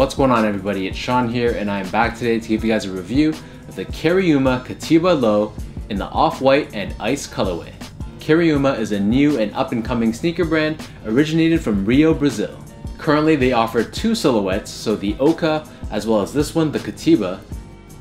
What's going on, everybody? It's Sean here, and I am back today to give you guys a review of the Cariuma Catiba Low in the off-white and ice colorway. Cariuma is a new and up-and-coming sneaker brand originated from Rio, Brazil. Currently, they offer two silhouettes, so the Oka as well as this one, the Catiba.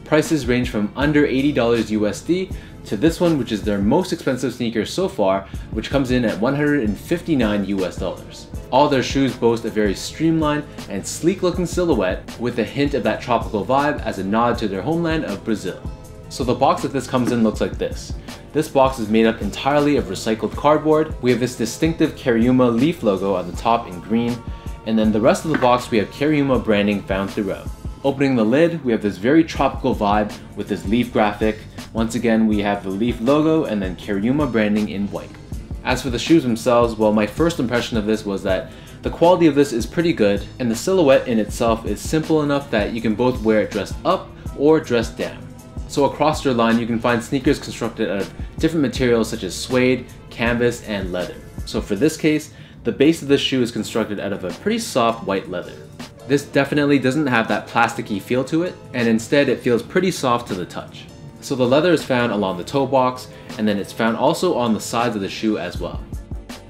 Prices range from under $80 USD to this one, which is their most expensive sneaker so far, which comes in at $159 US. All their shoes boast a very streamlined and sleek looking silhouette with a hint of that tropical vibe as a nod to their homeland of Brazil. So the box that this comes in looks like this. This box is made up entirely of recycled cardboard. We have this distinctive Cariuma leaf logo on the top in green, and then the rest of the box we have Cariuma branding found throughout. Opening the lid, we have this very tropical vibe with this leaf graphic. Once again, we have the leaf logo and then Cariuma branding in white. As for the shoes themselves, well, my first impression of this was that the quality of this is pretty good, and the silhouette in itself is simple enough that you can both wear it dressed up or dressed down. So across your line, you can find sneakers constructed out of different materials such as suede, canvas, and leather. So for this case, the base of this shoe is constructed out of a pretty soft white leather. This definitely doesn't have that plasticky feel to it, and instead it feels pretty soft to the touch. So the leather is found along the toe box, and then it's found also on the sides of the shoe as well.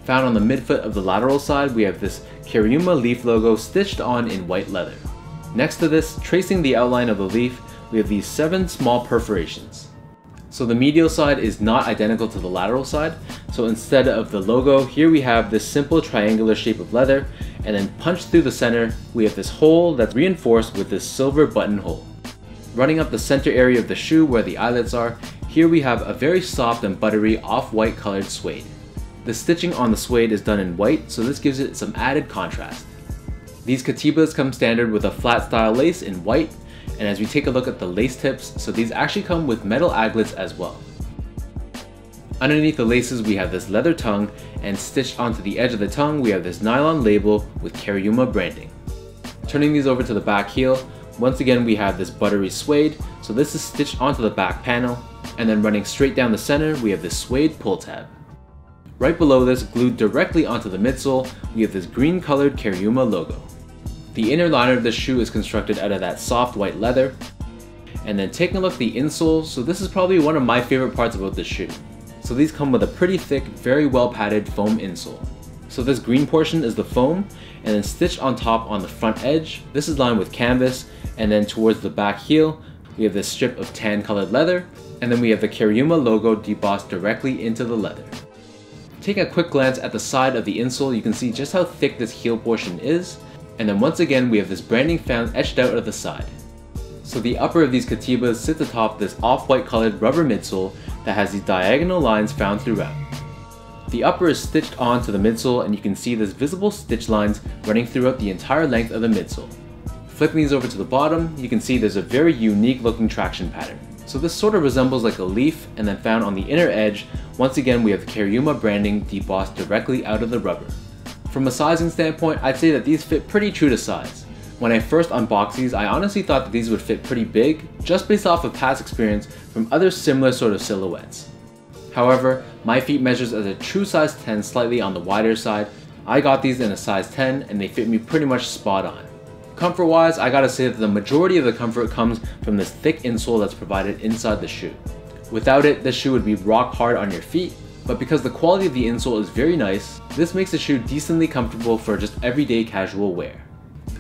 Found on the midfoot of the lateral side, we have this Cariuma leaf logo stitched on in white leather. Next to this, tracing the outline of the leaf, we have these 7 small perforations. So the medial side is not identical to the lateral side, so instead of the logo, here we have this simple triangular shape of leather, and then punched through the center, we have this hole that's reinforced with this silver button hole. Running up the center area of the shoe where the eyelets are, here we have a very soft and buttery off-white colored suede. The stitching on the suede is done in white, so this gives it some added contrast. These Catibas come standard with a flat style lace in white, and as we take a look at the lace tips, so these actually come with metal aglets as well. Underneath the laces we have this leather tongue, and stitched onto the edge of the tongue we have this nylon label with Cariuma branding. Turning these over to the back heel, once again we have this buttery suede, so this is stitched onto the back panel, and then running straight down the center we have this suede pull tab. Right below this, glued directly onto the midsole, we have this green colored Cariuma logo. The inner liner of this shoe is constructed out of that soft white leather. And then taking a look at the insole, so this is probably one of my favorite parts about this shoe. So these come with a pretty thick, very well padded foam insole. So this green portion is the foam, and then stitched on top on the front edge, this is lined with canvas, and then towards the back heel, we have this strip of tan colored leather, and then we have the Cariuma logo debossed directly into the leather. Taking a quick glance at the side of the insole, you can see just how thick this heel portion is, and then once again we have this branding found etched out of the side. So the upper of these Catibas sits atop this off-white colored rubber midsole that has these diagonal lines found throughout. The upper is stitched onto the midsole, and you can see this visible stitch lines running throughout the entire length of the midsole. Flipping these over to the bottom, you can see there's a very unique looking traction pattern. So this sort of resembles like a leaf, and then found on the inner edge, once again we have the Cariuma branding debossed directly out of the rubber. From a sizing standpoint, I'd say that these fit pretty true to size. When I first unboxed these, I honestly thought that these would fit pretty big, just based off of past experience from other similar sort of silhouettes. However, my feet measures as a true size 10, slightly on the wider side. I got these in a size 10 and they fit me pretty much spot on. Comfort wise, I gotta say that the majority of the comfort comes from this thick insole that's provided inside the shoe. Without it, this shoe would be rock hard on your feet, but because the quality of the insole is very nice, this makes the shoe decently comfortable for just everyday casual wear.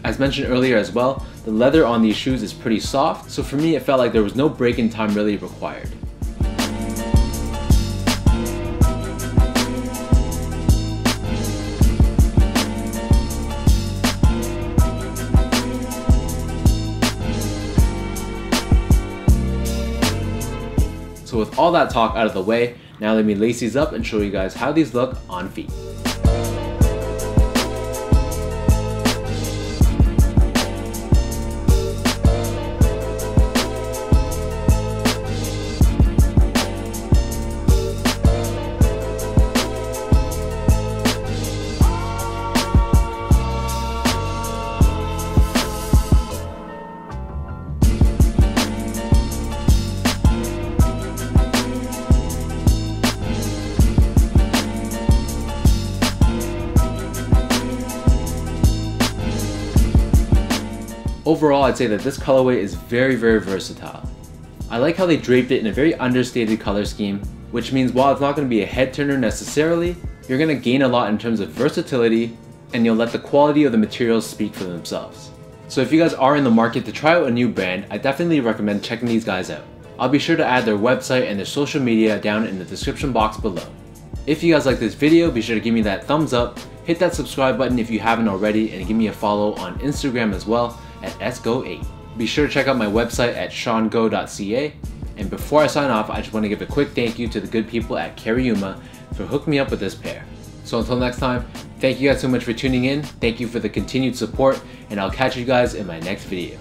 As mentioned earlier as well, the leather on these shoes is pretty soft, so for me it felt like there was no break-in time really required. So with all that talk out of the way, now let me lace these up and show you guys how these look on feet. Overall, I'd say that this colorway is very versatile. I like how they draped it in a very understated color scheme, which means while it's not going to be a head turner necessarily, you're going to gain a lot in terms of versatility, and you'll let the quality of the materials speak for themselves. So if you guys are in the market to try out a new brand, I definitely recommend checking these guys out. I'll be sure to add their website and their social media down in the description box below. If you guys like this video, be sure to give me that thumbs up, hit that subscribe button if you haven't already, and give me a follow on Instagram as well at sgo8. Be sure to check out my website at seango.ca. And before I sign off, I just want to give a quick thank you to the good people at Cariuma for hooking me up with this pair. So until next time, thank you guys so much for tuning in, thank you for the continued support, and I'll catch you guys in my next video.